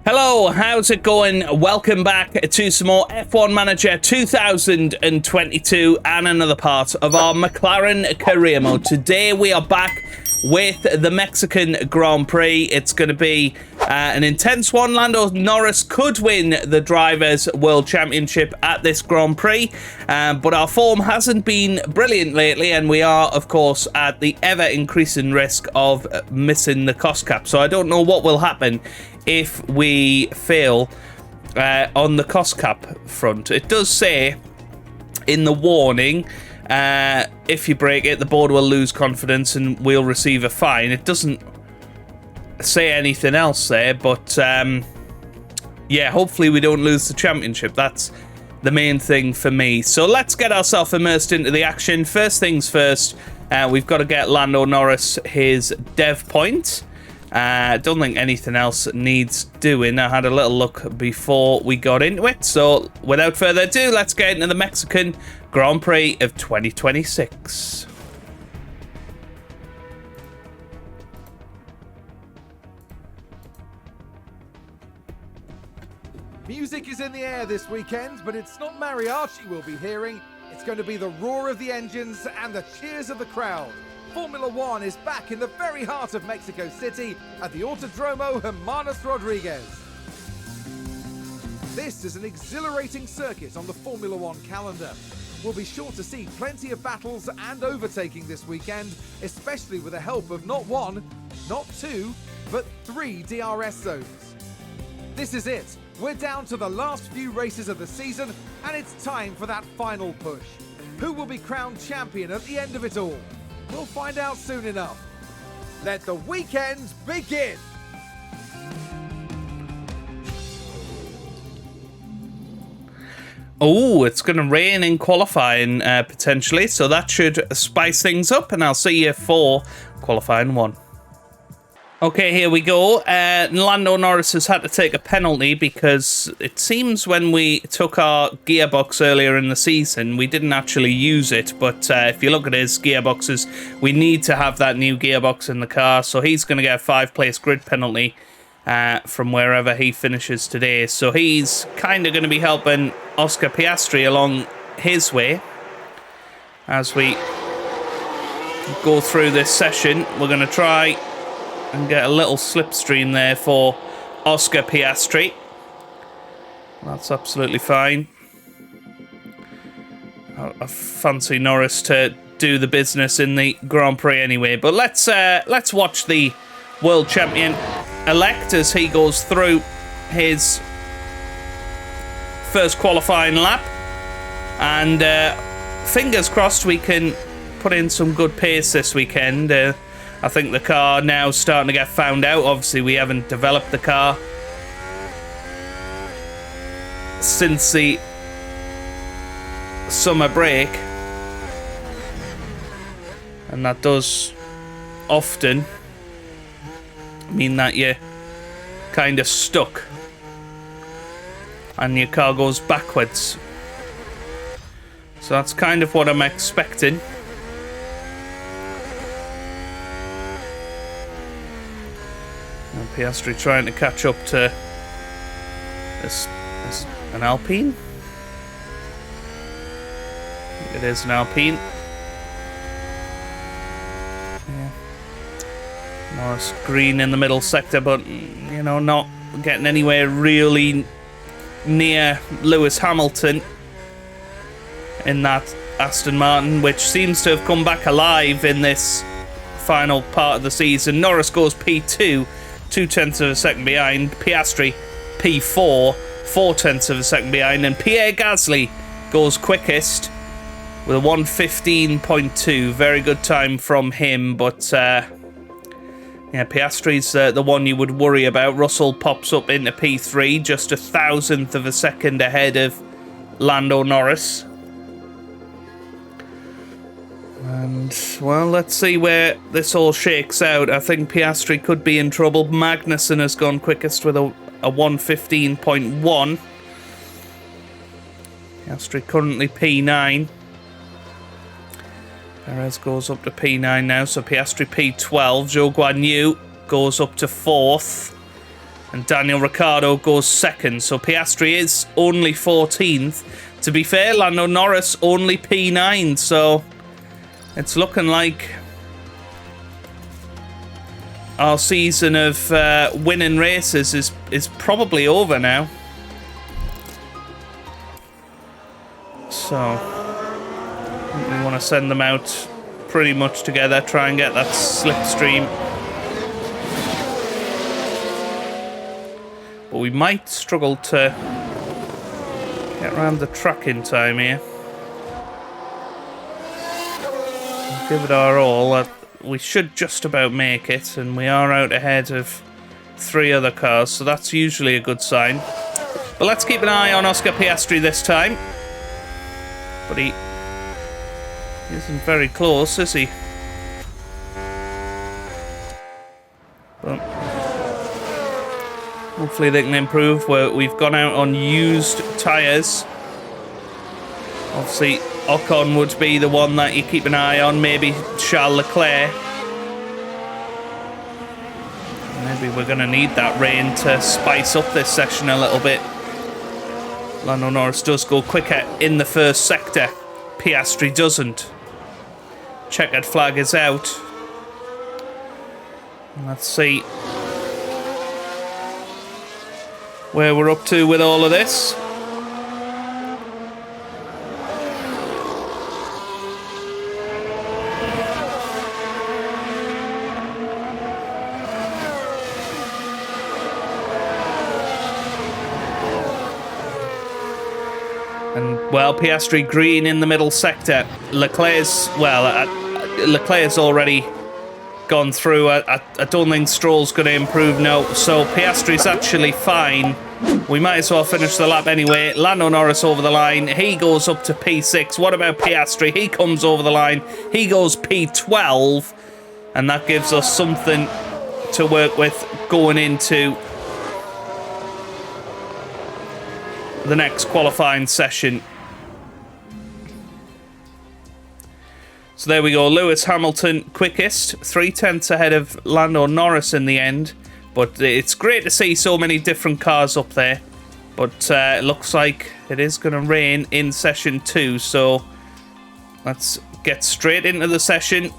Hello, how's it going? Welcome back to some more F1 Manager 2022 and another part of our McLaren career mode. Today we are back with the Mexican Grand Prix. It's going to be an intense one. Lando Norris could win the Drivers' World Championship at this Grand Prix, but our form hasn't been brilliant lately, and we are, of course, at the ever-increasing risk of missing the cost cap. So I don't know what will happen if we fail on the cost cap front. It does say in the warning, if you break it, the board will lose confidence and we'll receive a fine. It doesn't say anything else there, but yeah, hopefully we don't lose the championship. That's the main thing for me. So let's get ourselves immersed into the action. First things first, we've got to get Lando Norris his dev point. Don't think anything else needs doing. I had a little look before we got into it. So without further ado, let's get into the Mexican Grand Prix of 2026. Music is in the air this weekend, but it's not mariachi we'll be hearing. It's going to be the roar of the engines and the cheers of the crowd. Formula One is back in the very heart of Mexico City at the Autodromo Hermanos Rodriguez. This is an exhilarating circuit on the Formula One calendar. We'll be sure to see plenty of battles and overtaking this weekend, especially with the help of not one, not two, but 3 DRS zones. This is it. We're down to the last few races of the season, and it's time for that final push. Who will be crowned champion at the end of it all? We'll find out soon enough. Let the weekend begin! Oh, it's going to rain in qualifying potentially, so that should spice things up, and I'll see you for qualifying 1. Okay, here we go. Lando Norris has had to take a penalty because it seems when we took our gearbox earlier in the season, we didn't actually use it. But if you look at his gearboxes, we need to have that new gearbox in the car. So he's going to get a 5-place grid penalty from wherever he finishes today. So he's kind of going to be helping Oscar Piastri along his way. As we go through this session, we're going to try and get a little slipstream there for Oscar Piastri. That's absolutely fine. I fancy Norris to do the business in the Grand Prix anyway. But let's watch the world champion elect as he goes through his first qualifying lap. And fingers crossed we can put in some good pace this weekend. I think the car now is starting to get found out. Obviously, we haven't developed the car since the summer break. And that does often mean that you're kind of stuck and your car goes backwards. So that's kind of what I'm expecting. Piastri trying to catch up to this an Alpine. It is an Alpine. Yeah. Norris green in the middle sector, but you know, not getting anywhere really near Lewis Hamilton in that Aston Martin, which seems to have come back alive in this final part of the season. Norris goes P2. 0.2 of a second behind. Piastri P4, 0.4 of a second behind, and Pierre Gasly goes quickest with a 1:15.2. Very good time from him, but yeah, Piastri's the one you would worry about. Russell pops up into P3, just 1,000th of a second ahead of Lando Norris. And, well, let's see where this all shakes out. I think Piastri could be in trouble. Magnussen has gone quickest with a 1:15.1. Piastri currently P9. Perez goes up to P9 now, so Piastri P12. Zhou Guanyu goes up to 4th. And Daniel Ricciardo goes second. So Piastri is only 14th. To be fair, Lando Norris only P9. So it's looking like our season of winning races is probably over now. So we want to send them out pretty much together, try and get that slipstream. But we might struggle to get around the track in time here. We'll give it our all. We should just about make it, and we are out ahead of 3 other cars, so that's usually a good sign. But let's keep an eye on Oscar Piastri this time. But he isn't very close, is he? But hopefully they can improve. We've gone out on used tyres. Obviously, Ocon would be the one that you keep an eye on. Maybe Charles Leclerc. Maybe we're going to need that rain to spice up this session a little bit. Lando Norris does go quicker in the first sector. Piastri doesn't. Checkered flag is out. Let's see where we're up to with all of this. And, well, Piastri green in the middle sector. Leclerc's already gone through. I don't think Stroll's going to improve now. So Piastri's actually fine. We might as well finish the lap anyway. Lando Norris over the line. He goes up to P6. What about Piastri? He comes over the line. He goes P12. And that gives us something to work with going into the next qualifying session. So there we go. Lewis Hamilton quickest, 3/10 ahead of Lando Norris in the end. But it's great to see so many different cars up there. But it looks like it is going to rain in session 2. So let's get straight into the session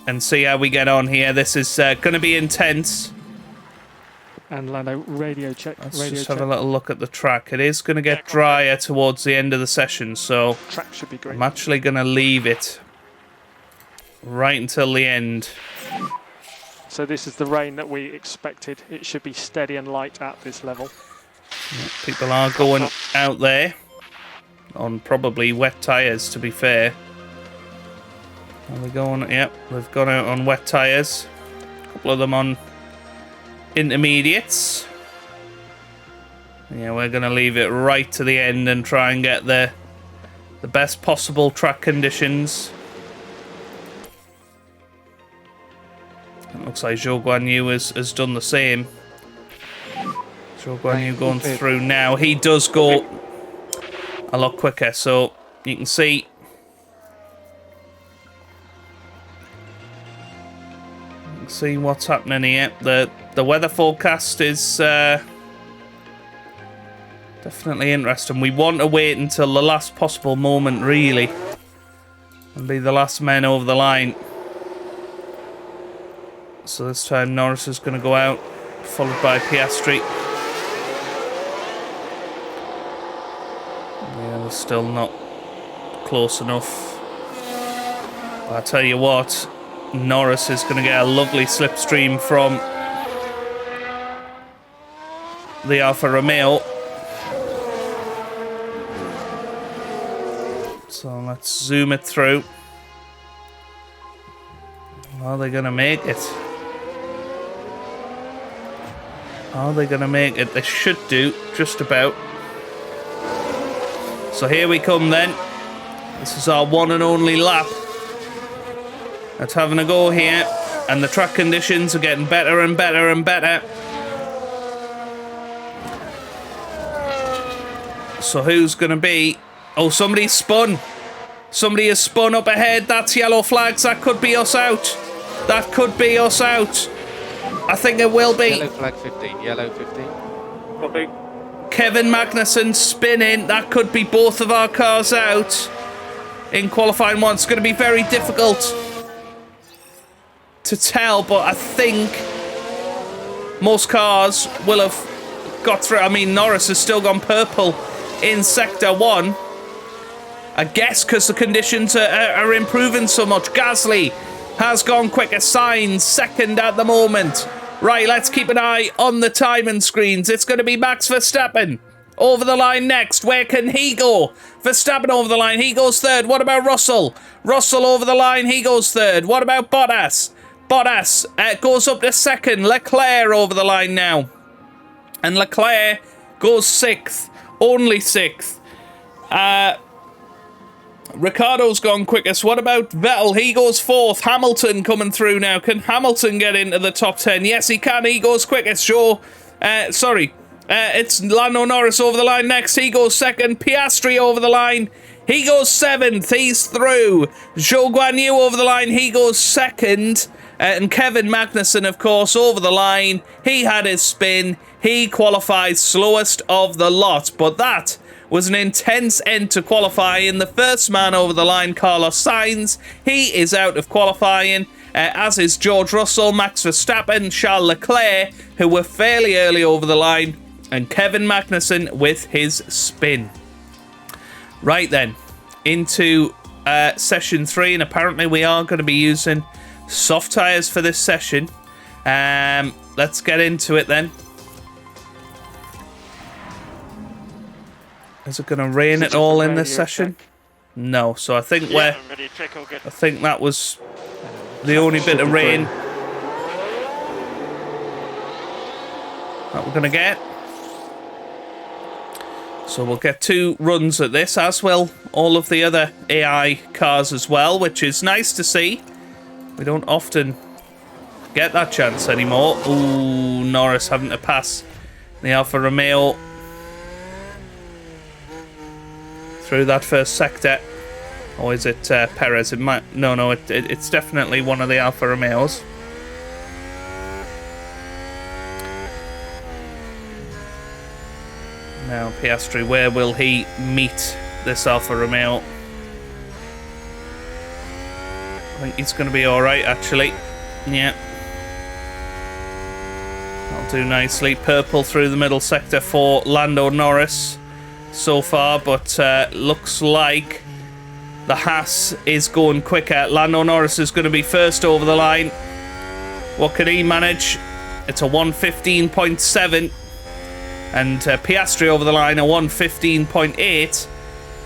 and see how we get on here. This is going to be intense. And Lando, radio check. Let's just have a little look at the track. It is going to get drier towards the end of the session, so track should be great. I'm actually going to leave it right until the end. So this is the rain that we expected. It should be steady and light at this level. People are going out there on probably wet tyres, to be fair. Are they going? Yep, they've gone out on wet tyres. A couple of them on intermediates. Yeah, we're going to leave it right to the end and try and get the best possible track conditions. It looks like Zhou Guanyu has done the same. Zhou Guanyu going through now. He does go a lot quicker, so you can see what's happening here. The weather forecast is definitely interesting. We want to wait until the last possible moment, really, and be the last men over the line. So this time Norris is going to go out, followed by Piastri. Yeah, they're still not close enough. But I tell you what, Norris is going to get a lovely slipstream from the Alfa Romeo. So let's zoom it through. Are they going to make it? Are they going to make it? They should do, just about. So here we come then. This is our one and only lap. Let's having a go here. And the track conditions are getting better and better and better. So who's going to be... Oh, somebody's spun. Somebody has spun up ahead. That's yellow flags. That could be us out. That could be us out. I think it will be. Yellow flag 15. Yellow 15. Copy. Kevin Magnussen spinning. That could be both of our cars out in qualifying one. It's going to be very difficult to tell, but I think most cars will have got through. I mean, Norris has still gone purple in Sector 1. I guess because the conditions are improving so much. Gasly has gone quicker. Sainz second at the moment. Right, let's keep an eye on the timing screens. It's going to be Max Verstappen over the line next. Where can he go? Verstappen over the line. He goes third. What about Russell? Russell over the line. He goes third. What about Bottas? Bottas goes up to second. Leclerc over the line now. And Leclerc goes sixth. Only sixth. Ricciardo's gone quickest. What about Vettel? He goes fourth. Hamilton coming through now. Can Hamilton get into the top 10? Yes, he can. He goes quickest. It's Lando Norris over the line next. He goes second. Piastri over the line. He goes seventh. He's through. Zhou Guanyu over the line. He goes second. And Kevin Magnussen, of course, over the line. He had his spin. He qualifies slowest of the lot. But that was an intense end to qualifying. The first man over the line, Carlos Sainz, he is out of qualifying, as is George Russell, Max Verstappen, Charles Leclerc, who were fairly early over the line, and Kevin Magnussen with his spin. Right then, into session 3, and apparently we are going to be using soft tyres for this session. Let's get into it then. Is it going to rain at all in this session? No. So I think I think that was the only bit of rain that we're going to get. So we'll get 2 runs at this, as will all of the other AI cars as well, which is nice to see. We don't often get that chance anymore. Ooh, Norris having to pass the Alfa Romeo through that first sector. Or is it Perez? It might. No, it's definitely one of the Alfa Romeos. Now Piastri, where will he meet this Alfa Romeo? I think he's going to be alright, actually. Yeah. That'll do nicely. Purple through the middle sector for Lando Norris so far, but looks like the Haas is going quicker. Lando Norris is going to be first over the line. What can he manage? It's a 1:15.7, and Piastri over the line a 1:15.8,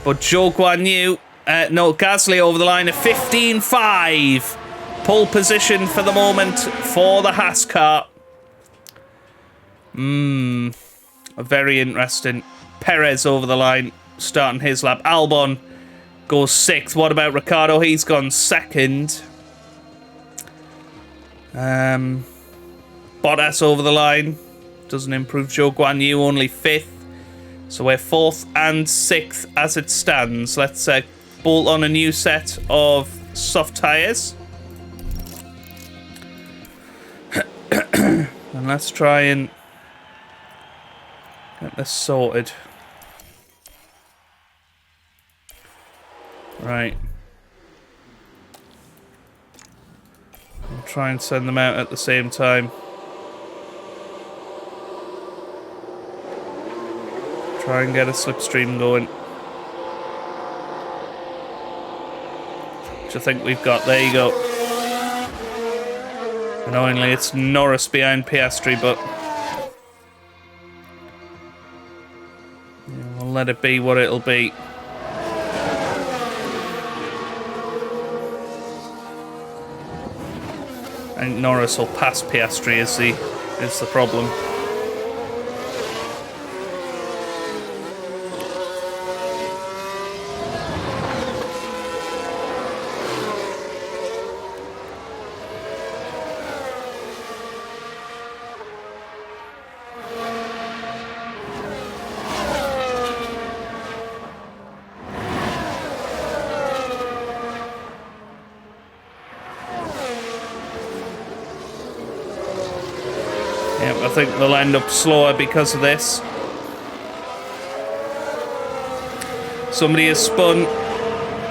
but Zhou Guanyu, Gasly over the line a 15.5. Pole position for the moment for the Haas car. Very interesting. Perez over the line, starting his lap. Albon goes 6th. What about Ricciardo? He's gone 2nd. Bottas over the line. Doesn't improve. Zhou Guanyu only 5th. So we're 4th and 6th as it stands. Let's bolt on a new set of soft tyres. And let's try and get this sorted. Right. I'll try and send them out at the same time. Try and get a slipstream going. Which I think we've got. There you go. Annoyingly, it's Norris behind Piastri, but yeah, we'll let it be what it'll be. I think Norris will pass Piastri is the problem. I think they'll end up slower because of this. Somebody has spun.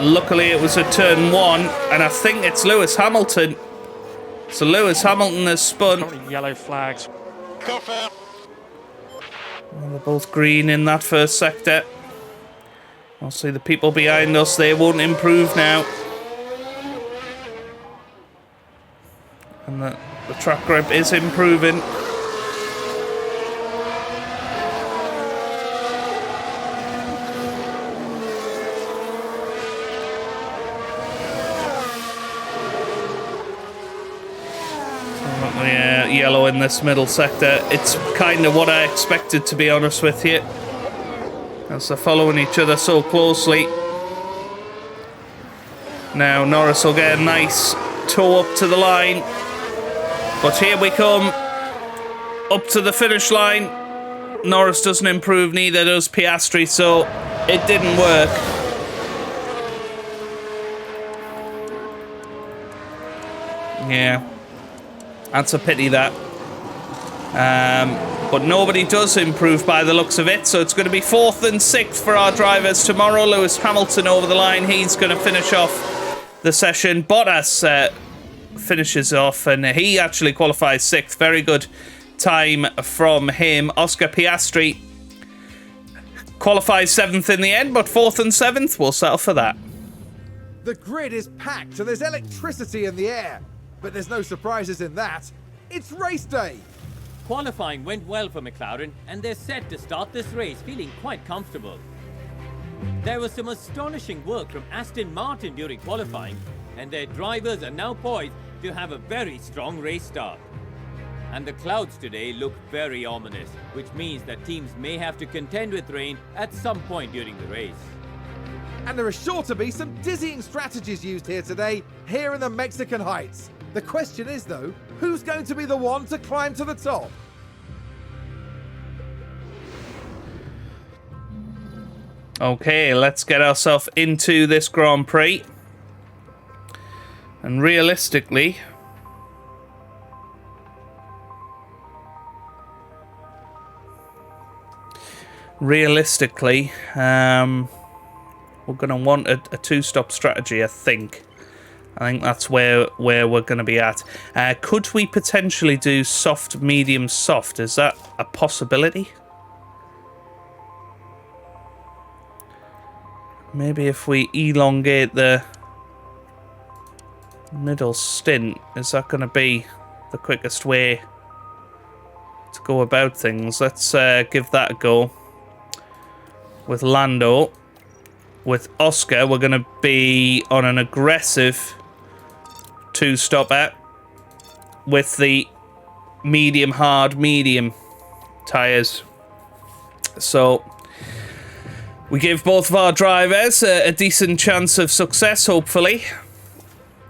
Luckily, it was a turn 1, and I think it's Lewis Hamilton. So Lewis Hamilton has spun. Currently yellow flags. Well, they're both green in that first sector. I'll see the people behind us. They won't improve now. And the track grip is improving. Yellow in this middle sector. It's kind of what I expected, to be honest with you, as they're following each other so closely. Now Norris will get a nice toe up to the line, but here we come up to the finish line. Norris doesn't improve, neither does Piastri, so it didn't work. Yeah, that's a pity, that. But nobody does improve by the looks of it, so it's going to be 4th and 6th for our drivers tomorrow. Lewis Hamilton over the line. He's going to finish off the session. Bottas finishes off, and he actually qualifies 6th. Very good time from him. Oscar Piastri qualifies 7th in the end, but 4th and 7th, we'll settle for that. The grid is packed, and there's electricity in the air. But there's no surprises in that. It's race day. Qualifying went well for McLaren, and they're set to start this race feeling quite comfortable. There was some astonishing work from Aston Martin during qualifying, and their drivers are now poised to have a very strong race start. And the clouds today look very ominous, which means that teams may have to contend with rain at some point during the race. And there are sure to be some dizzying strategies used here today, here in the Mexican Heights. The question is, though, who's going to be the one to climb to the top? Okay, let's get ourselves into this Grand Prix. And realistically, we're going to want a two-stop strategy, I think. I think that's where we're going to be at. Could we potentially do soft, medium, soft? Is that a possibility? Maybe if we elongate the middle stint, is that going to be the quickest way to go about things? Let's give that a go. With Lando. With Oscar, we're going to be on an aggressive two-stopper with the medium, hard, medium tyres. So we give both of our drivers a decent chance of success, hopefully.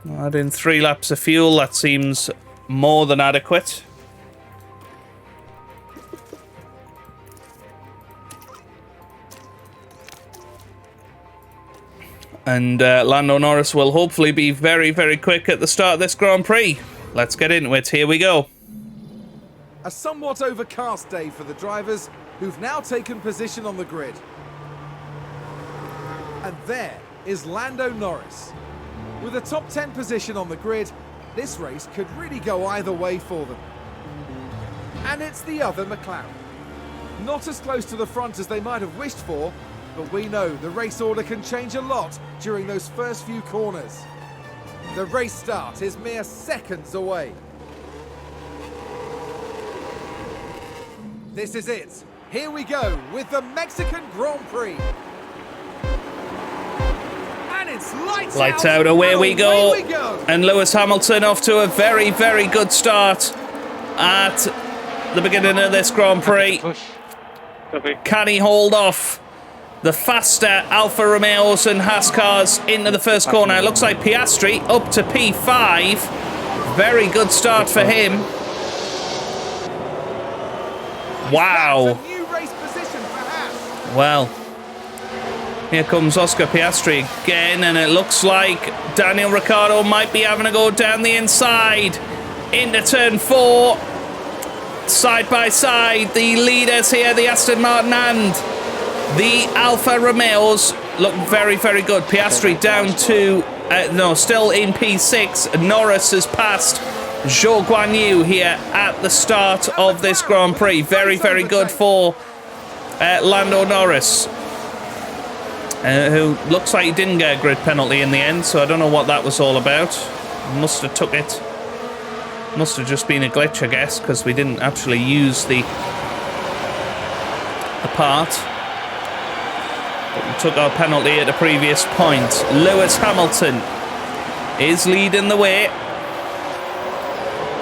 Add in 3 laps of fuel, that seems more than adequate. And Lando Norris will hopefully be very, very quick at the start of this Grand Prix. Let's get into it. Here we go. A somewhat overcast day for the drivers who've now taken position on the grid. And there is Lando Norris. With a top 10 position on the grid, this race could really go either way for them. And it's the other McLaren. Not as close to the front as they might have wished for, but we know the race order can change a lot during those first few corners. The race start is mere seconds away. This is it. Here we go with the Mexican Grand Prix. And it's lights out, away we we go. go. And Lewis Hamilton off to a very, very good start at the beginning of this Grand Prix. Can he hold off the faster Alfa Romeos and Haas cars into the first corner? It looks like Piastri up to P5. Very good start for him. Wow. That's a new race position for Haas. Well, here comes Oscar Piastri again, and it looks like Daniel Ricciardo might be having a go down the inside into turn 4. side by side, the leaders here, the Aston Martin and the Alfa Romeos, look very, very good. Piastri down to, still in P6. Norris has passed Zhou Guanyu here at the start of this Grand Prix. Very, very good for Lando Norris, who looks like he didn't get a grid penalty in the end, so I don't know what that was all about. Must have took it. Must have just been a glitch, I guess, because we didn't actually use the part. But we took our penalty at a previous point. Lewis Hamilton is leading the way.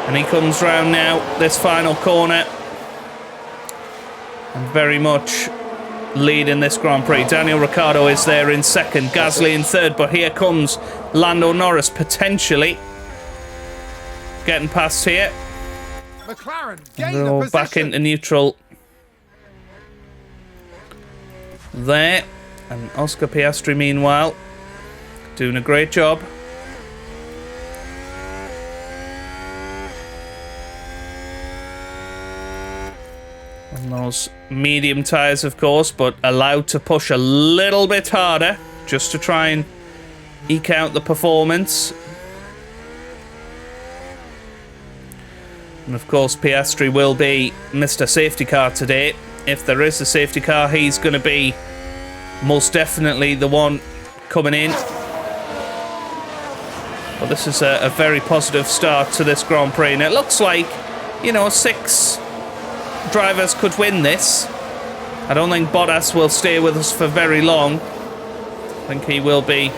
And he comes round now, this final corner. And very much leading this Grand Prix. Daniel Ricciardo is there in second, Gasly in third, but here comes Lando Norris potentially getting past here. McLaren They're all back into neutral there. And Oscar Piastri, meanwhile, doing a great job. On those medium tyres, of course, but allowed to push a little bit harder just to try and eke out the performance. And of course, Piastri will be Mr. Safety Car today. If there is a safety car, he's going to be most definitely the one coming in. But this is a very positive start to this Grand Prix. And it looks like, 6 drivers could win this. I don't think Bottas will stay with us for very long. I think he will be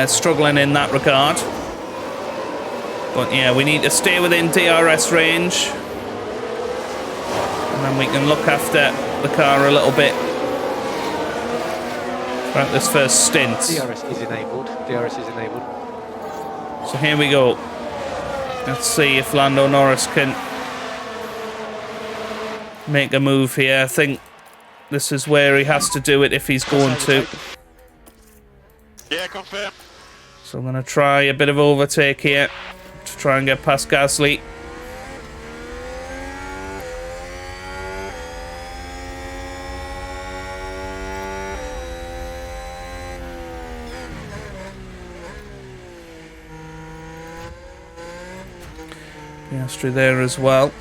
struggling in that regard. But yeah, we need to stay within DRS range. And then we can look after the car a little bit throughout this first stint. DRS is enabled. DRS is enabled. So here we go. Let's see if Lando Norris can make a move here. I think this is where he has to do it if he's going to. Yeah, confirm. So I'm going to try a bit of overtake here to try and get past Gasly. Piastri there as well.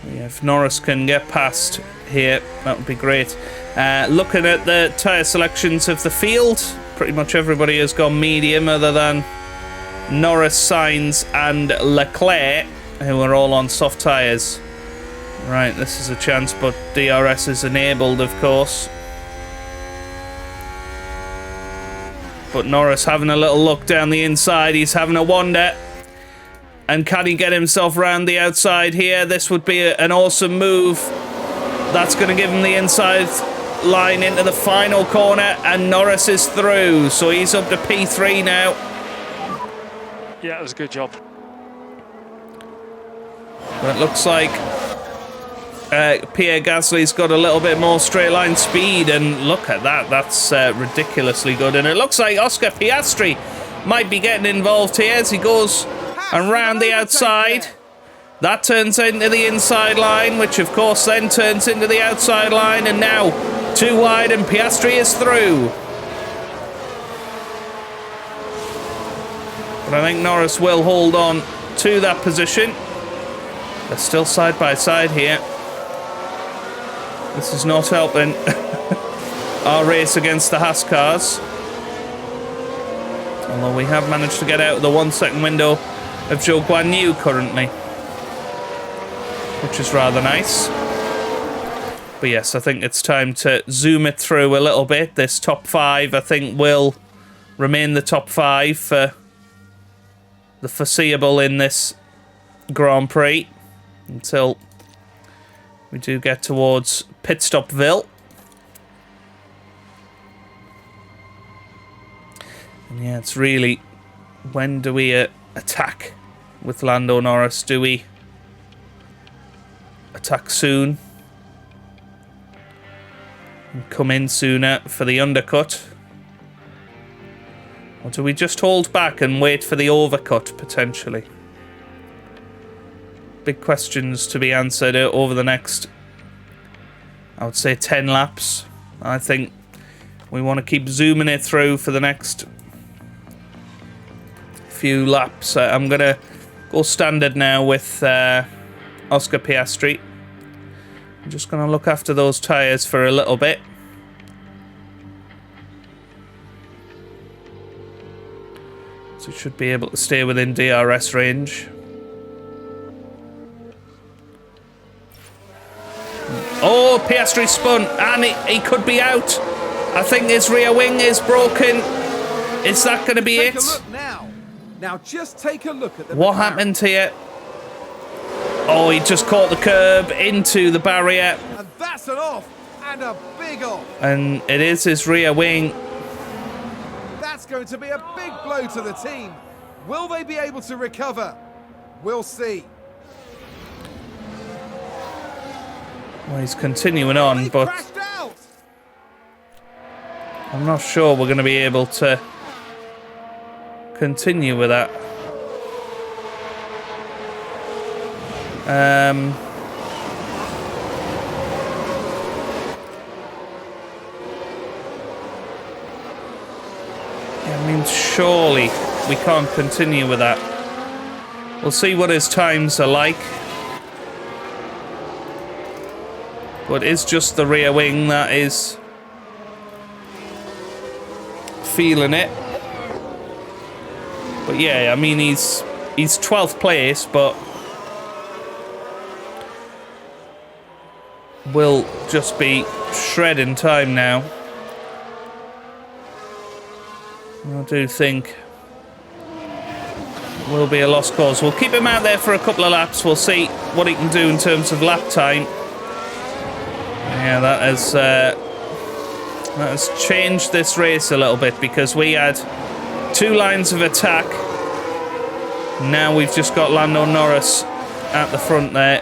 Yeah, if Norris can get past here, that would be great. Looking at the tyre selections of the field, pretty much everybody has gone medium other than Norris, Sainz and Leclerc, who are all on soft tyres. Right, this is a chance, but DRS is enabled, of course. But Norris having a little look down the inside. He's having a wander. And can he get himself round the outside here? This would be an awesome move. That's going to give him the inside line into the final corner. And Norris is through. So he's up to P3 now. Yeah, it was a good job. But it looks like Pierre Gasly's got a little bit more straight line speed, and look at that, that's ridiculously good. And it looks like Oscar Piastri might be getting involved here as he goes around the outside. That turns into the inside line, which of course then turns into the outside line, and now too wide and Piastri is through. But I think Norris will hold on to that position. They're still side by side here. This is not helping our race against the Haas cars. Although we have managed to get out of the 1 second window of Zhou Guanyu currently, which is rather nice. But yes, I think it's time to zoom it through a little bit. This top 5, I think, will remain the top 5 for the foreseeable in this Grand Prix until we do get towards pit stopville. And yeah, it's really, when do we attack with Lando Norris? Do we attack soon and come in sooner for the undercut? Or do we just hold back and wait for the overcut, potentially? Big questions to be answered over the next, I would say, 10 laps. I think we want to keep zooming it through for the next few laps. I'm going to go standard now with Oscar Piastri. I'm just going to look after those tyres for a little bit. So it should be able to stay within DRS range. Oh, Piastri spun, and he could be out. I think his rear wing is broken. Is that going to be it? Take a look now. Now just take a look at the What McLaren. happened here? Oh, he just caught the curb into the barrier. And that's an off, and a big off. And it is his rear wing. That's going to be a big blow to the team. Will they be able to recover? We'll see. Well, he's continuing on, He but crashed out. I'm not sure we're going to be able to continue with that. I mean, surely we can't continue with that. We'll see what his times are like. But it's just the rear wing that is feeling it. But yeah, I mean, he's 12th place, but will just be shredding time now. I do think will be a lost cause. We'll keep him out there for a couple of laps. We'll see what he can do in terms of lap time. Yeah, that has changed this race a little bit, because we had 2 lines of attack. Now we've just got Lando Norris at the front there.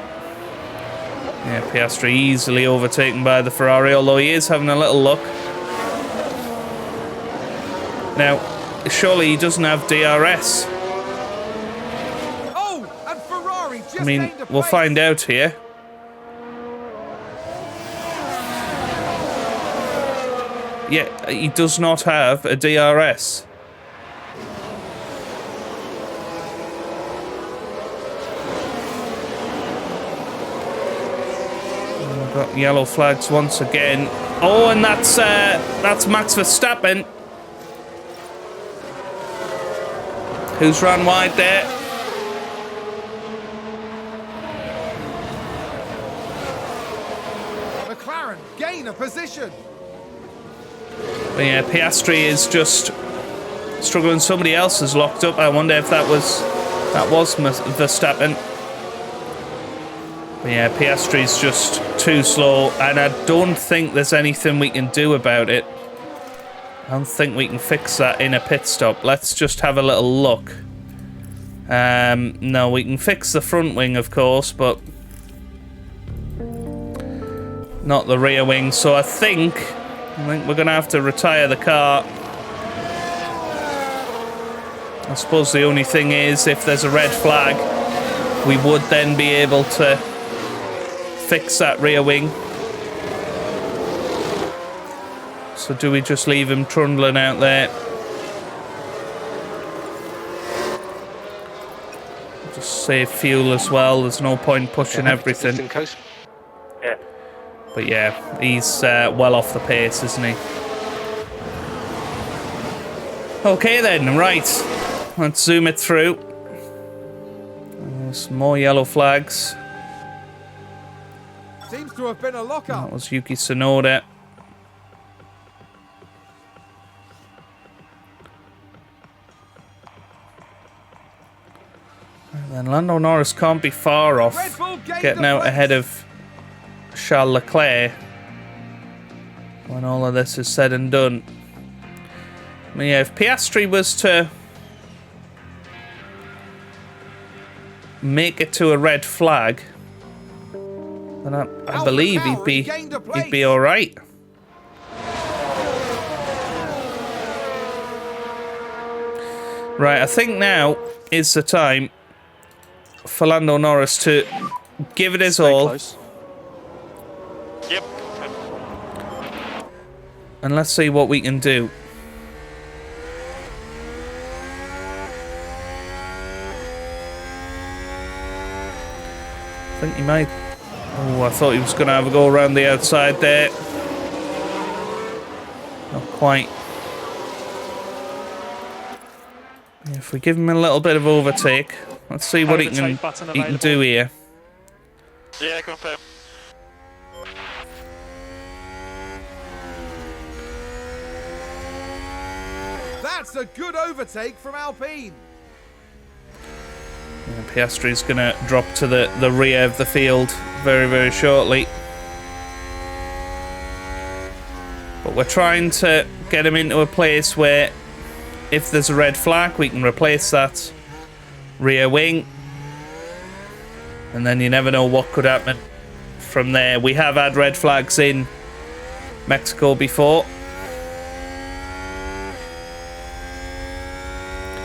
Yeah, Piastri easily overtaken by the Ferrari, although he is having a little look. Now, surely he doesn't have DRS. Oh, and Ferrari just I mean, gained a we'll place. find out here. Yeah, he does not have a DRS. We've got yellow flags once again. Oh, and that's Max Verstappen, who's run wide there. McLaren gain a position. But yeah, Piastri is just struggling. Somebody else is locked up. I wonder if that was Verstappen. But yeah, Piastri's just too slow, and I don't think there's anything we can do about it. I don't think we can fix that in a pit stop. Let's just have a little look. No, we can fix the front wing, of course, but not the rear wing. So I think we're going to have to retire the car. I suppose the only thing is, if there's a red flag, we would then be able to fix that rear wing. So do we just leave him trundling out there? Just save fuel as well. There's no point pushing everything. Yeah. But yeah, he's well off the pace, isn't he? Okay then, right. Let's zoom it through. Some more yellow flags. Seems to have been a lockup. That was Yuki Tsunoda. And then Lando Norris can't be far off, Red Bull gained getting a out place. ahead of Charles Leclerc when all of this is said and done. I mean, yeah, if Piastri was to make it to a red flag, then I believe he'd be all right. Right, I think now is the time for Lando Norris to give it his Stay all. close. Yep. And let's see what we can do. I think he might. Oh, I thought he was going to have a go around the outside there. Not quite. If we give him a little bit of overtake, let's see what he can do here. Yeah, confirm. That's a good overtake from Alpine. And Piastri's going to drop to the rear of the field very, very shortly. But we're trying to get him into a place where if there's a red flag, we can replace that rear wing. And then you never know what could happen from there. We have had red flags in Mexico before.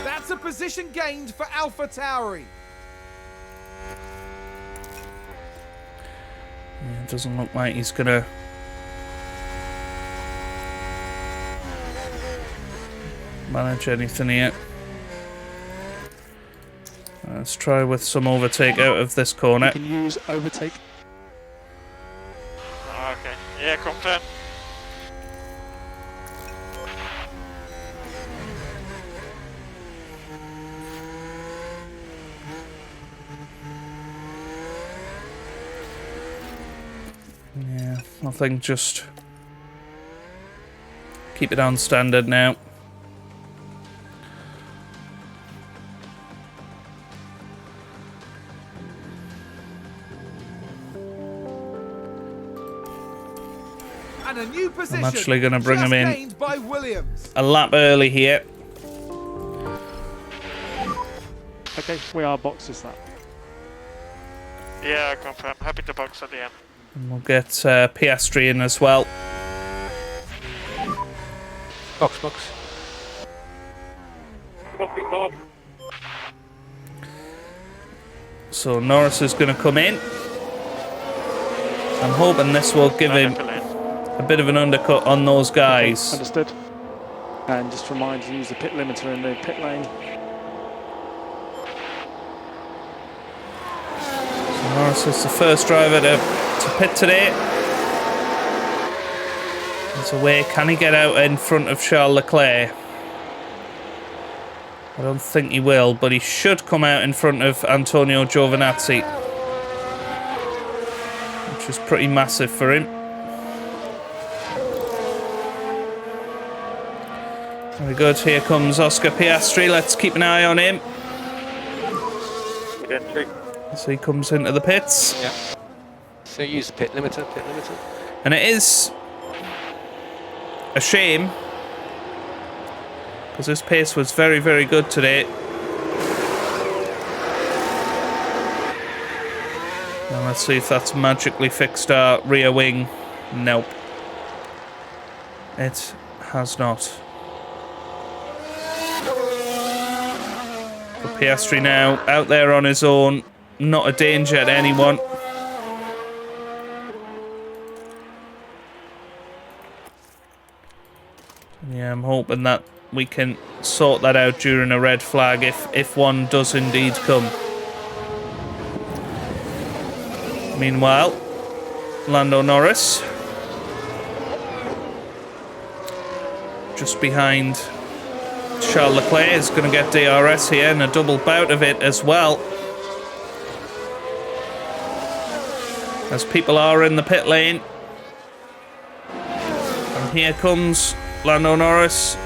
That's a position gained for AlphaTauri. Yeah, it doesn't look like he's gonna manage anything here. Let's try with some overtake out of this corner. You can use overtake. Okay. Yeah, confirm. Yeah, I think just keep it on standard now. And a new position. I'm actually going to bring him in gained by Williams. a lap early here. Okay, we are boxes that. Yeah, confirm. Happy to box at the end. And we'll get Piastri in as well. Box. So Norris is going to come in. I'm hoping this will give him a bit of an undercut on those guys. Okay, understood. And just remind you to use the pit limiter in the pit lane. So Norris is the first driver to pit today. He's away. Can he get out in front of Charles Leclerc? I don't think he will, but he should come out in front of Antonio Giovinazzi, which is pretty massive for him. Very good. Here comes Oscar Piastri. Let's keep an eye on him as he comes into the pits. Yeah. So use the pit limiter. And it is a shame, because this pace was very, very good today. Now let's see if that's magically fixed our rear wing. Nope. It has not. But Piastri now out there on his own, not a danger to anyone. Yeah, I'm hoping that we can sort that out during a red flag if one does indeed come. Meanwhile, Lando Norris just behind Charles Leclerc is going to get DRS here, and a double bout of it as well, as people are in the pit lane. And here comes Lando Norris.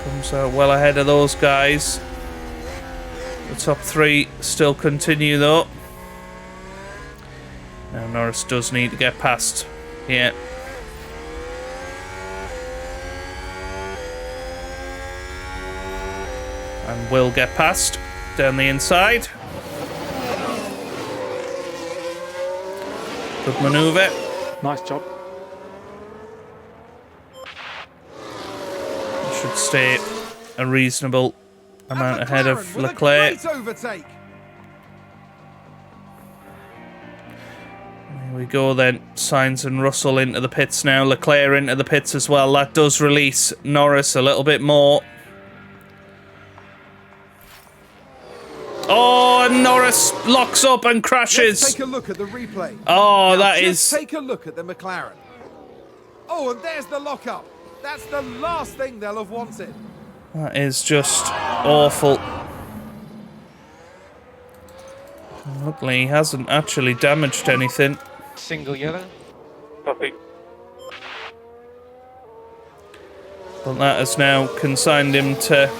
Comes out well ahead of those guys. The top three still continue though. Now Norris does need to get past here. And will get past down the inside. Good manoeuvre. Nice job. stay a reasonable amount And ahead of McLaren with a Leclerc. great overtake. Here we go then. Sainz and Russell into the pits now. Leclerc into the pits as well. That does release Norris a little bit more. Oh, Norris locks up and crashes. Let's take a look at the replay. Oh, Now, that just is... take a look at the McLaren. Oh, and there's the lockup. That's the last thing they'll have wanted. That is just awful. Luckily, he hasn't actually damaged anything. Single yellow. Copy. But that has now consigned him to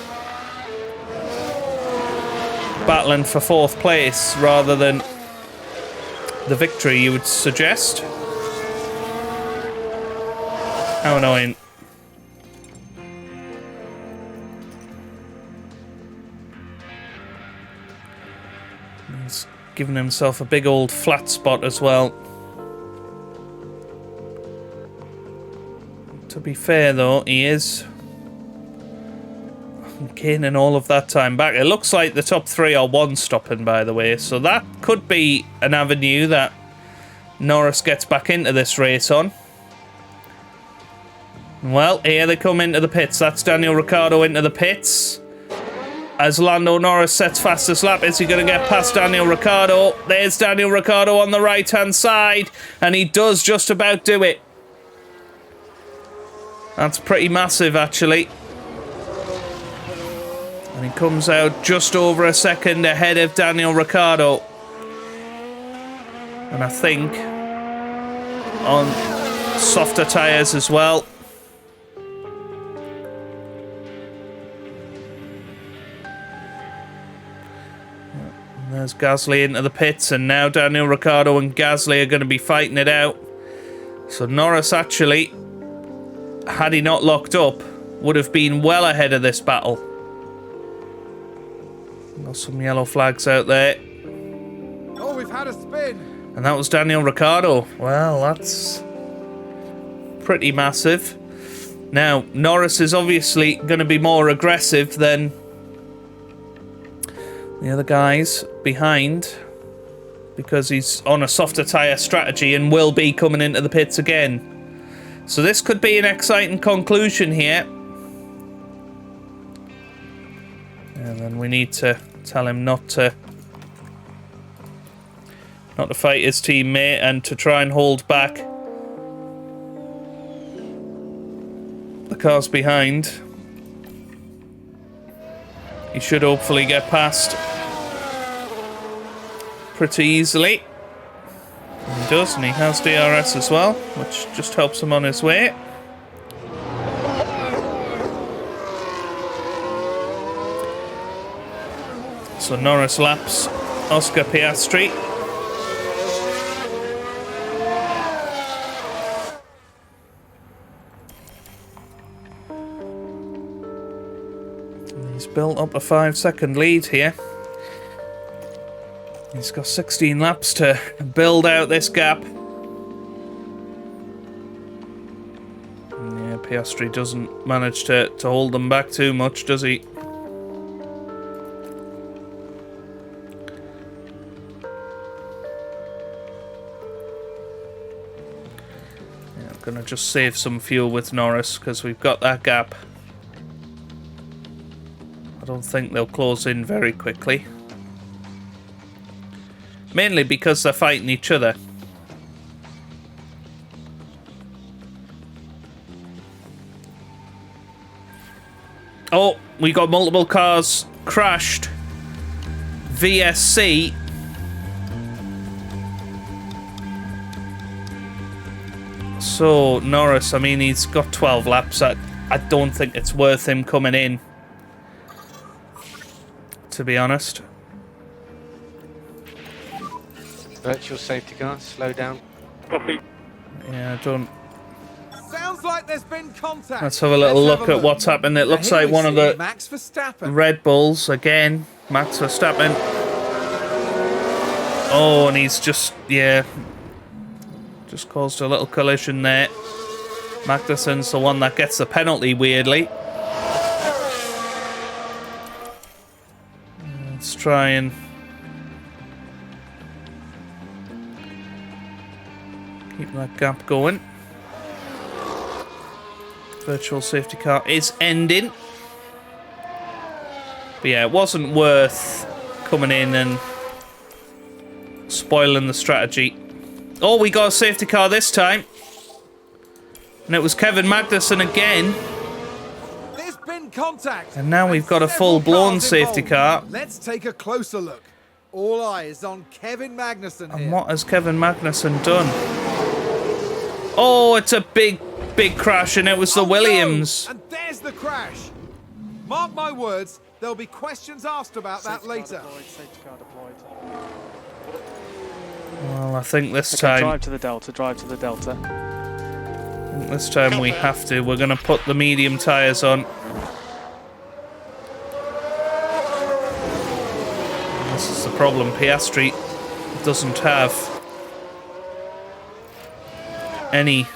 battling for 4th place rather than the victory, you would suggest. How annoying. He's given himself a big old flat spot as well. To be fair though, he is gaining all of that time back. It looks like the top 3 are 1 stopping, by the way, so that could be an avenue that Norris gets back into this race on. Well, here they come into the pits. That's Daniel Ricciardo into the pits. As Lando Norris sets fastest lap, is he going to get past Daniel Ricciardo? There's Daniel Ricciardo on the right-hand side, and he does just about do it. That's pretty massive, actually. And he comes out just over a second ahead of Daniel Ricciardo. And I think on softer tyres as well. And there's Gasly into the pits, and now Daniel Ricciardo and Gasly are going to be fighting it out. So Norris actually, had he not locked up, would have been well ahead of this battle. Got some yellow flags out there. Oh, we've had a spin. And that was Daniel Ricciardo. Well, that's pretty massive. Now, Norris is obviously going to be more aggressive than the other guys behind, because he's on a softer tyre strategy and will be coming into the pits again. So this could be an exciting conclusion here. And then we need to tell him not to fight his teammate and to try and hold back the cars behind. He should hopefully get past pretty easily. And he does, and he has DRS as well, which just helps him on his way. So Norris laps Oscar Piastri. And he's built up a 5-second lead here. He's got 16 laps to build out this gap. Yeah, Piastri doesn't manage to hold them back too much, does he? Gonna just save some fuel with Norris because we've got that gap. I don't think they'll close in very quickly. Mainly because they're fighting each other. Oh, we got multiple cars crashed. VSC. So, Norris, I mean, he's got 12 laps. I don't think it's worth him coming in, to be honest. Virtual safety car, slow down. Copy. Yeah, I don't... Sounds like there's been contact. Let's have a little look at what's happened. It looks like one of the Max Verstappen. Red Bulls, again, Max Verstappen. Oh, and he's just, yeah... just caused a little collision there. Magnussen's the one that gets the penalty, weirdly. Let's try and keep that gap going. Virtual safety car is ending. But yeah, it wasn't worth coming in and spoiling the strategy. Oh, we got a safety car this time. And it was Kevin Magnussen again. There's been contact. And now we've got a several full-blown cars safety car. involved. Let's take a closer look. All eyes on Kevin Magnussen here. And what has Kevin Magnussen done? Oh, it's a big crash, and it was the Williams. No. And there's the crash. Mark my words, there'll be questions asked about that later. Safety car deployed. Well, I think this Okay, time... drive to the delta, drive to the delta. I think this time we have to. We're going to put the medium tyres on. This is the problem. Piastri doesn't have any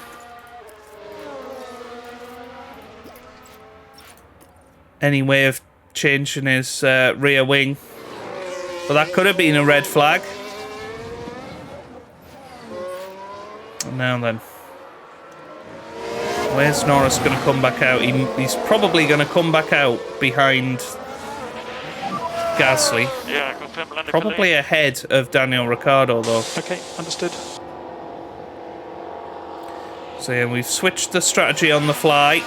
way of changing his rear wing. But that could have been a red flag. And now then. Where's Norris going to come back out? He's probably going to come back out behind Gasly. Yeah, confirm Lando. Probably ahead of Daniel Ricciardo, though. Okay, understood. So yeah, we've switched the strategy on the fly.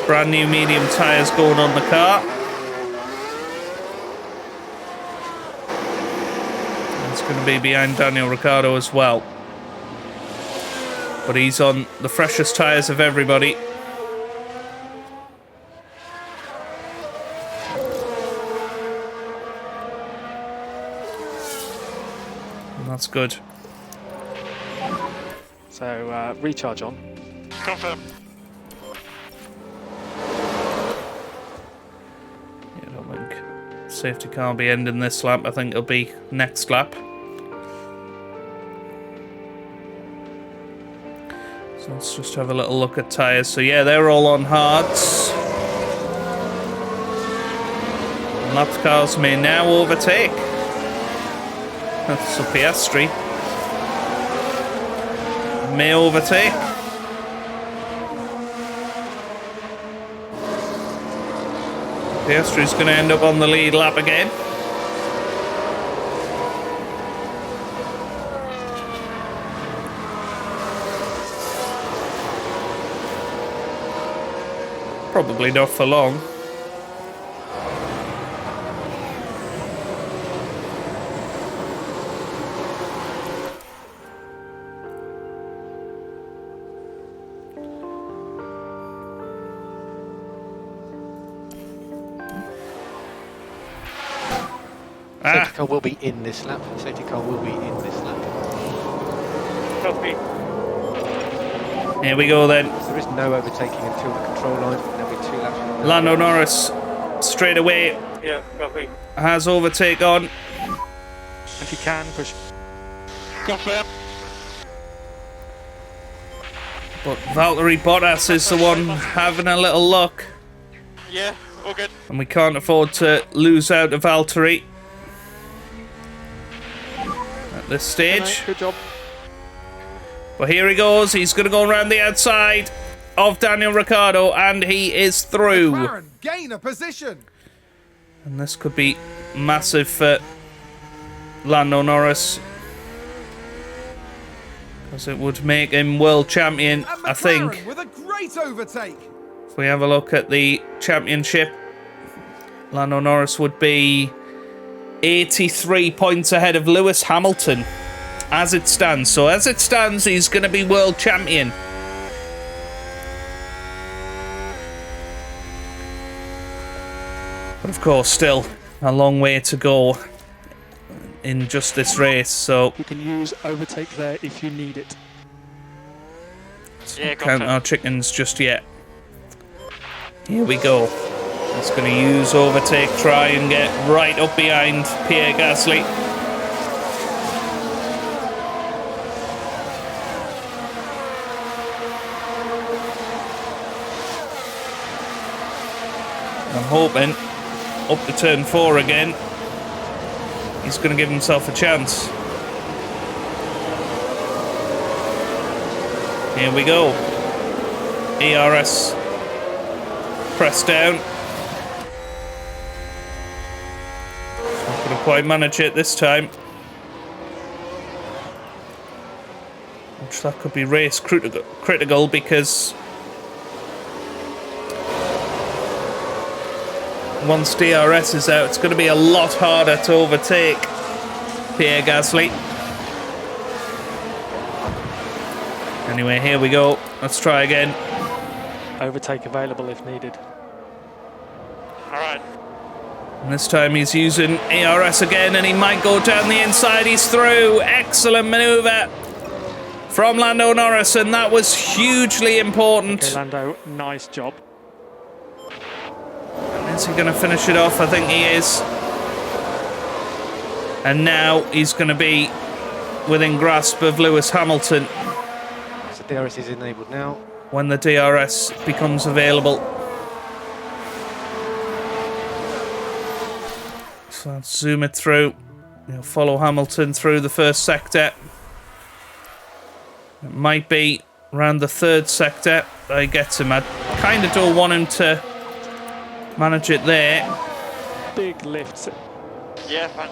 Brand new medium tyres going on the car. It's going to be behind Daniel Ricciardo as well. But he's on the freshest tyres of everybody. And that's good. So, recharge on. Confirm. Yeah, I don't think safety car will be ending this lap. I think it'll be next lap. So let's just have a little look at tyres. So yeah, they're all on hards. And lap cars may now overtake. So Piastri may overtake. Piastri's going to end up on the lead lap again. Probably not for long. Safety car will be in this lap. Safety car will be in this lap. Copy. Here we go then. There is no overtaking until the control line. There'll be 2 laps. Lando Norris straight away Yeah, copy. has overtake on. If you can, push. Confirm. But Valtteri Bottas is the one having a little look. Yeah, all good. And we can't afford to lose out to Valtteri at this stage. Good job. But here he goes. He's going to go around the outside of Daniel Ricciardo, and he is through. McLaren gain a position. And this could be massive for Lando Norris, because it would make him world champion, And I McLaren think. with a great overtake. If we have a look at the championship, Lando Norris would be 83 points ahead of Lewis Hamilton as it stands. So as it stands, he's going to be world champion. But of course, still a long way to go in just this race. So You can use overtake there if you need it. Yeah, count confirm. our chickens just yet. Here we go. He's going to use overtake, try and get right up behind Pierre Gasly. I'm hoping up to turn 4 again, he's going to give himself a chance. Here we go. ERS press down. Not going to quite manage it this time. Which that could be race critical because once DRS is out, it's going to be a lot harder to overtake Pierre Gasly. Anyway, here we go. Let's try again. Overtake available if needed. Alright. And this time he's using ERS again, and he might go down the inside. He's through. Excellent manoeuvre from Lando Norris, and that was hugely important. Okay, Lando, nice job. Is he going to finish it off? I think he is. And now he's going to be within grasp of Lewis Hamilton. So DRS is enabled now. When the DRS becomes available. So let's zoom it through. You'll follow Hamilton through the first sector. It might be around the third sector that he gets him. I kind of don't want him to manage it there. Big lifts. Yeah, fine.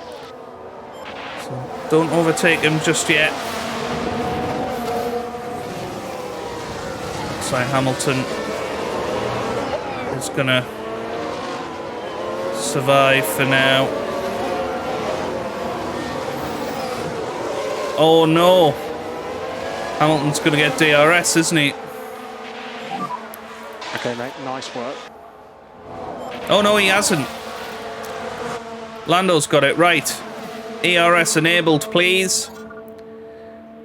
So don't overtake him just yet. Looks like Hamilton is gonna survive for now. Oh no! Hamilton's gonna get DRS, isn't he? Okay, mate, nice work. Oh no, he hasn't. Lando's got it right. ERS enabled, please.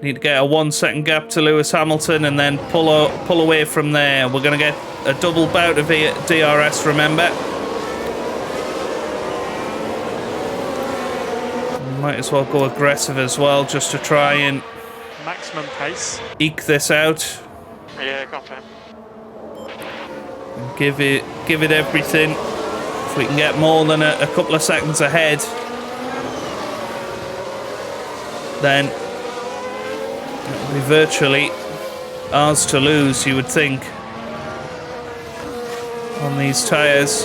Need to get a 1 second gap to Lewis Hamilton and then pull away from there. We're going to get a double bout of DRS, remember. Might as well go aggressive as well, just to try and Maximum pace. eke this out. Yeah, confirm. And give it everything. If we can get more than a couple of seconds ahead, then it'll be virtually ours to lose, you would think, on these tyres.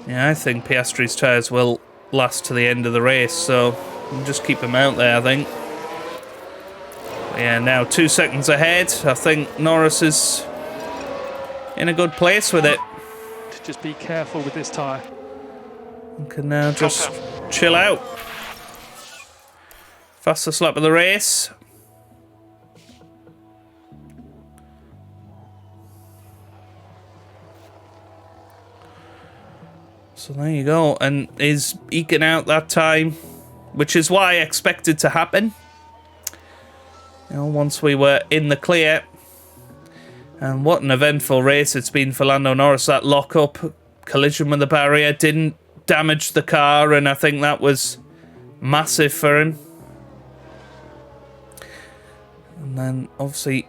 Yeah, I think Piastri's tyres will last to the end of the race, so we'll just keep him out there, I think. Yeah, now 2 seconds ahead. I think Norris is in a good place with it. Just be careful with this tyre. We can now just chill out. Fastest lap of the race. So there you go, and is eking out that time, which is what I expected to happen. You know, once we were in the clear. And what an eventful race it's been for Lando Norris. That lock-up collision with the barrier didn't damage the car, and I think that was massive for him. And then obviously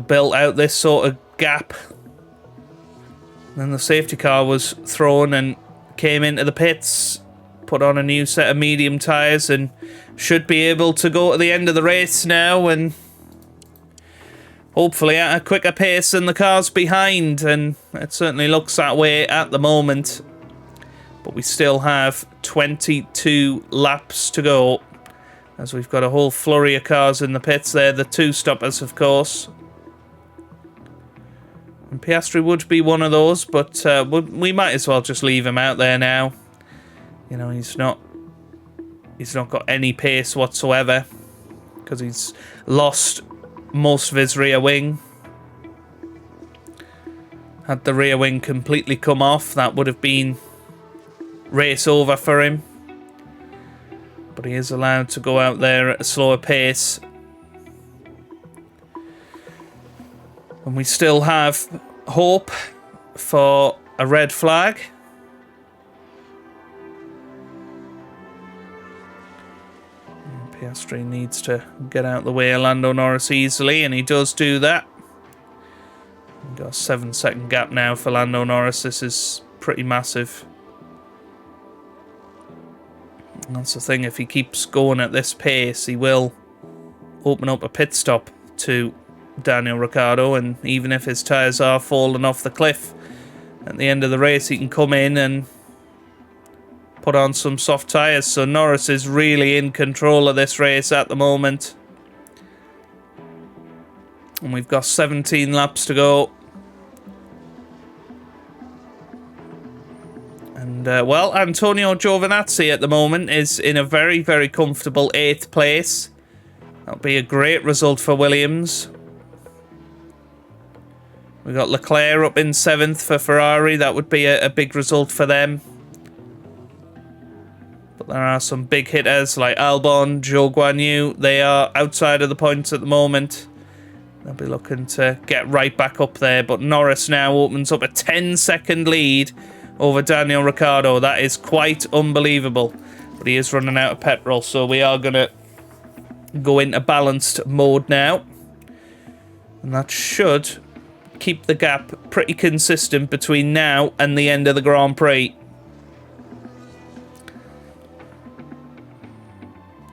built out this sort of gap. Then the safety car was thrown and came into the pits, put on a new set of medium tyres, and should be able to go to the end of the race now, and hopefully at a quicker pace than the cars behind, and it certainly looks that way at the moment. But we still have 22 laps to go, as we've got a whole flurry of cars in the pits there, the 2 stoppers of course. And Piastri would be one of those, but we might as well just leave him out there now. You know, he's not got any pace whatsoever, because he's lost most of his rear wing. Had the rear wing completely come off, that would have been race over for him. But he is allowed to go out there at a slower pace. And we still have hope for a red flag. Piastri needs to get out the way of Lando Norris easily, and he does do that. We've got a 7-second gap now for Lando Norris. This is pretty massive. And that's the thing, if he keeps going at this pace, he will open up a pit stop to Daniel Ricciardo, and even if his tyres are falling off the cliff at the end of the race, he can come in and put on some soft tyres. So Norris is really in control of this race at the moment. And we've got 17 laps to go. And, well, Antonio Giovinazzi at the moment is in a very, very comfortable 8th place. That'll be a great result for Williams. We've got Leclerc up in 7th for Ferrari. That would be a big result for them. But there are some big hitters like Albon, Zhou Guanyu. They are outside of the points at the moment. They'll be looking to get right back up there. But Norris now opens up a 10-second lead over Daniel Ricciardo. That is quite unbelievable. But he is running out of petrol, so we are going to go into balanced mode now. And that should keep the gap pretty consistent between now and the end of the Grand Prix.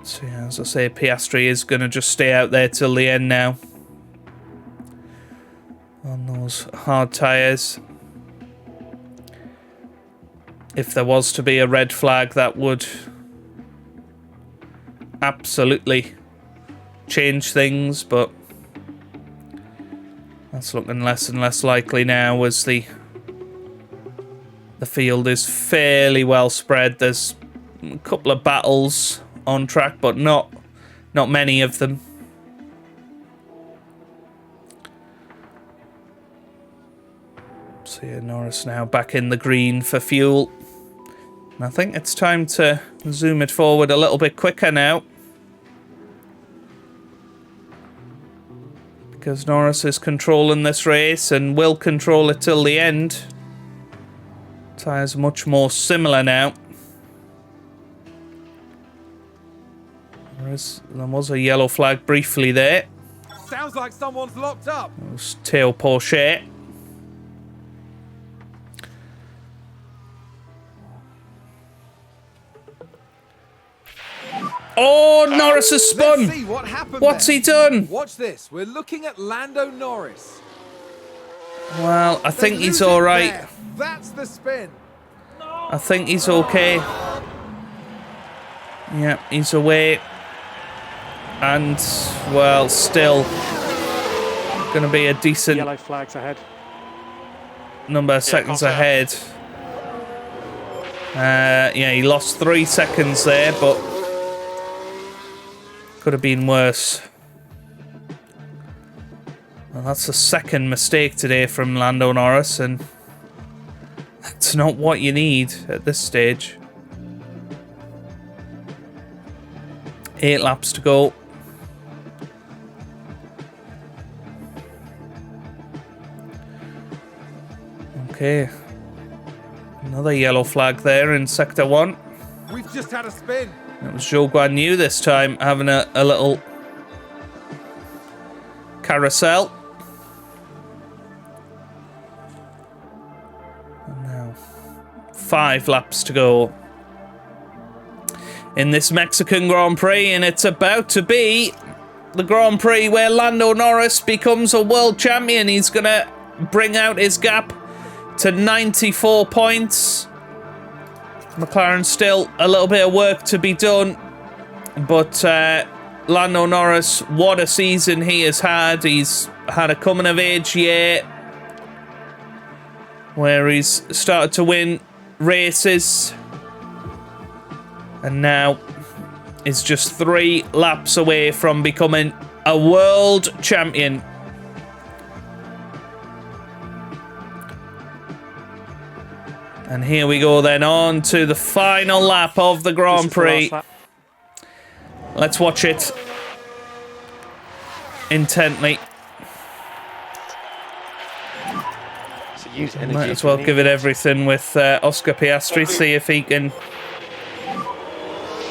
So yeah, as I say, Piastri is going to just stay out there till the end now on those hard tyres. If there was to be a red flag, that would absolutely change things, but that's looking less and less likely now as the field is fairly well spread. There's a couple of battles on track, but not many of them. So yeah, Norris now back in the green for fuel. And I think it's time to zoom it forward a little bit quicker now, because Norris is controlling this race and will control it till the end. Tyres much more similar now. There was a yellow flag briefly there. Sounds like someone's locked up. It was Théo Pourchaire. Oh, Norris has spun. Let's see what happened. What's he done? Watch this. We're looking at Lando Norris. Well, I think he's Lose it all right. there. That's the spin. I think he's okay. Yeah, he's away. And, well, still going to be a decent Yellow flags ahead. number of seconds ahead. Yeah, he lost 3 seconds there, but could have been worse. Well, that's the second mistake today from Lando Norris, and that's not what you need at this stage. 8 laps to go. Okay. Another yellow flag there in Sector 1. We've just had a spin. It was Zhou Guanyu this time having a little carousel. And now 5 laps to go in this Mexican Grand Prix, and it's about to be the Grand Prix where Lando Norris becomes a world champion. He's going to bring out his gap to 94 points. McLaren still a little bit of work to be done, but Lando Norris, what a season he has had. He's had a coming of age year where he's started to win races, and now is just 3 laps away from becoming a world champion. And here we go then, on to the final lap of the Grand Prix. Let's watch it intently. So use energy. Might as well give it everything with Oscar Piastri, see if he can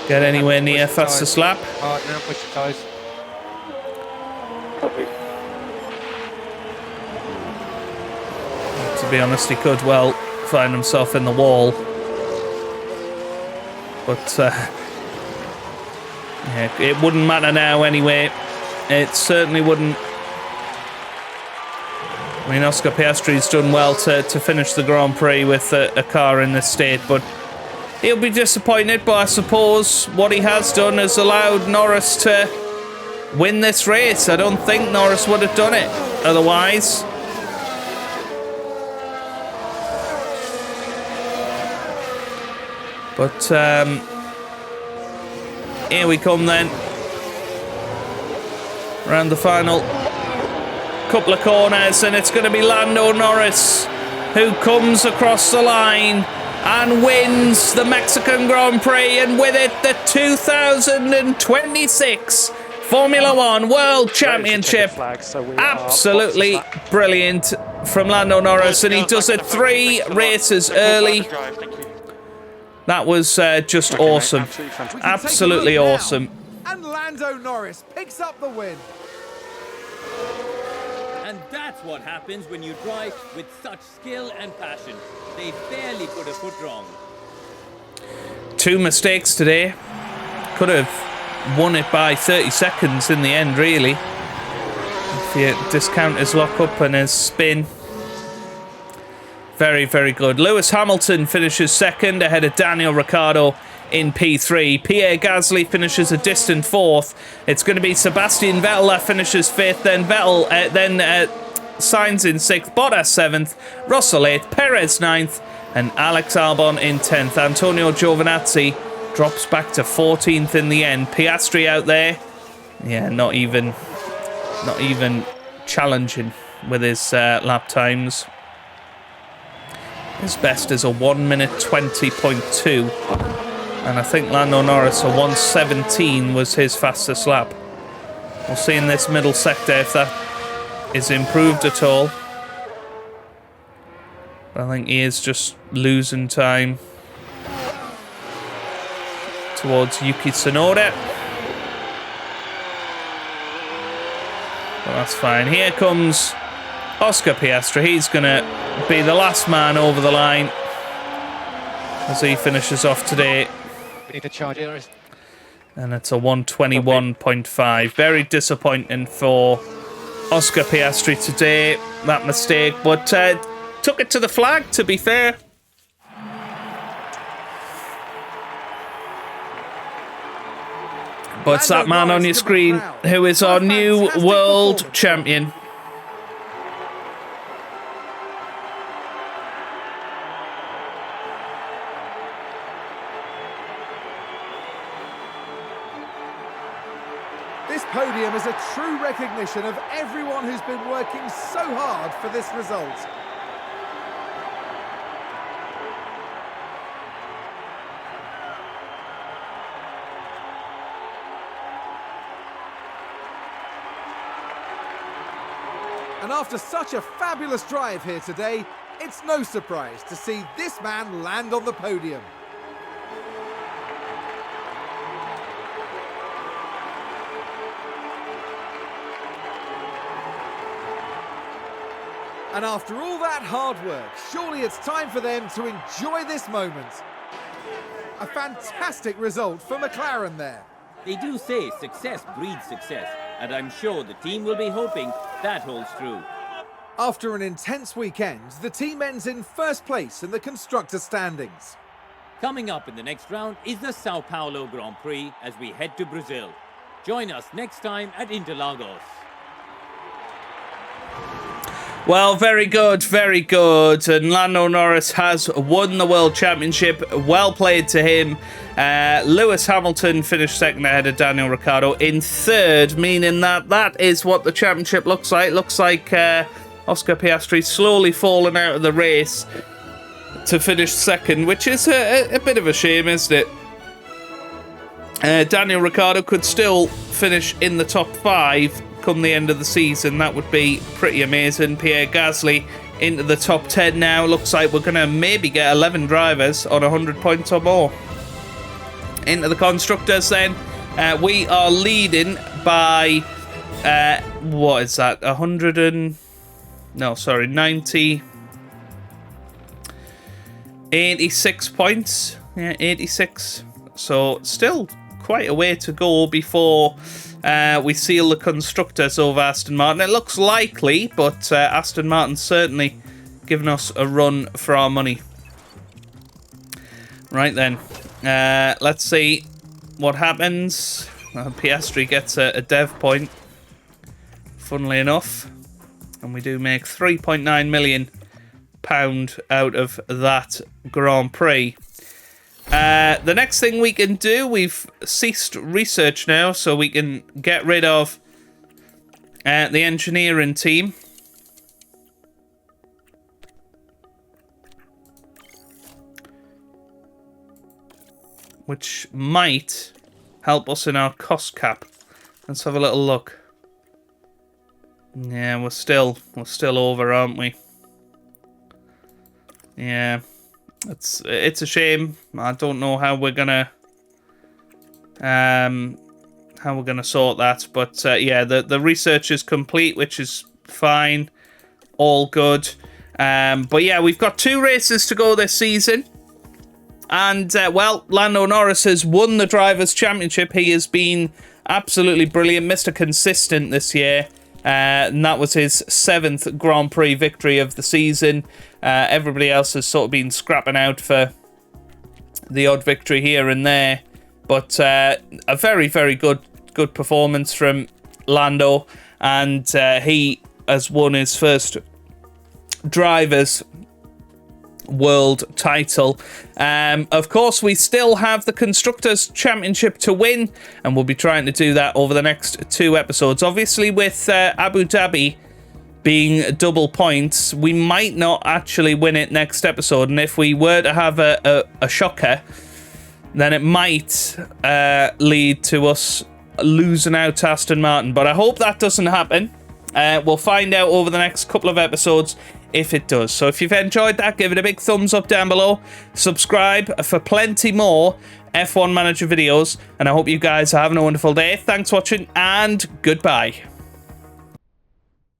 get anywhere near fastest lap. Hard now, push the tyres. To be honest, he could well find himself in the wall. But yeah, it wouldn't matter now anyway. It certainly wouldn't. I mean, Oscar Piastri's done well to finish the Grand Prix with a car in this state, but he'll be disappointed. But I suppose what he has done has allowed Norris to win this race. I don't think Norris would have done it otherwise. But here we come then. Around the final couple of corners, and it's going to be Lando Norris who comes across the line and wins the Mexican Grand Prix, and with it the 2026 Formula One World Championship. Absolutely brilliant from Lando Norris, and he does it 3 races early. That was just awesome. Absolutely awesome. And Lando Norris picks up the win. And that's what happens when you drive with such skill and passion. They barely put a foot wrong. 2 mistakes today. Could have won it by 30 seconds in the end, really. If you discount his lock-up and his spin. Very, very good. Lewis Hamilton finishes second ahead of Daniel Ricciardo in P3. Pierre Gasly finishes a distant 4th. It's going to be Sebastian Vettel that finishes 5th. Then Sainz in 6th. Bottas 7th. Russell 8th. Perez 9th. And Alex Albon in 10th. Antonio Giovinazzi drops back to 14th in the end. Piastri out there. Yeah, not even challenging with his lap times. His best is a 1:20.2, and I think Lando Norris, a 1:17 was his fastest lap. We'll see in this middle sector if that is improved at all. But I think he is just losing time towards Yuki Tsunoda. Well, that's fine. Here comes Oscar Piastri. He's going to be the last man over the line as he finishes off today. We need to charge here. And it's a 1:21.5. Very disappointing for Oscar Piastri today, that mistake. But took it to the flag, to be fair. But it's that man on your screen who is our new world champion. This podium is a true recognition of everyone who's been working so hard for this result. And after such a fabulous drive here today, it's no surprise to see this man land on the podium. And after all that hard work, surely it's time for them to enjoy this moment. A fantastic result for McLaren there. They do say success breeds success, and I'm sure the team will be hoping that holds true. After an intense weekend, the team ends in first place in the constructor standings. Coming up in the next round is the Sao Paulo Grand Prix as we head to Brazil. Join us next time at Interlagos. Well, very good, very good. And Lando Norris has won the World Championship. Well played to him. Lewis Hamilton finished second ahead of Daniel Ricciardo in third, meaning that is what the championship looks like. Looks like Oscar Piastri slowly falling out of the race to finish second, which is a bit of a shame, isn't it? Daniel Ricciardo could still finish in the top 5 come the end of the season. That would be pretty amazing. Pierre Gasly into the top 10 now. Looks like we're going to maybe get 11 drivers on 100 points or more into the constructors then. We are leading by, what is that, 86 points. Yeah, 86. So still quite a way to go before we seal the constructors over Aston Martin. It looks likely, but Aston Martin's certainly giving us a run for our money. Right then, let's see what happens. Piastri gets a dev point, funnily enough, and we do make £3.9 million out of that Grand Prix. The next thing we can do, we've ceased research now, so we can get rid of the engineering team. Which might help us in our cost cap. Let's have a little look. Yeah, we're still over, aren't we? Yeah, it's a shame. I don't know how we're gonna sort that, but yeah, the research is complete, which is fine, all good. But yeah, we've got 2 races to go this season. And, well, Lando Norris has won the Drivers' Championship. He has been absolutely brilliant, Mr. Consistent this year. And that was his 7th Grand Prix victory of the season. Everybody else has sort of been scrapping out for the odd victory here and there. But a very, very good performance from Lando. And he has won his first Drivers' World title. Of course, we still have the Constructors' Championship to win, and we'll be trying to do that over the next 2 episodes. Obviously, with Abu Dhabi being double points, we might not actually win it next episode, and if we were to have a shocker, then it might lead to us losing out to Aston Martin, but I hope that doesn't happen. We'll find out over the next couple of episodes if it does. So if you've enjoyed that, give it a big thumbs up down below. Subscribe for plenty more F1 Manager videos. And I hope you guys are having a wonderful day. Thanks for watching and goodbye.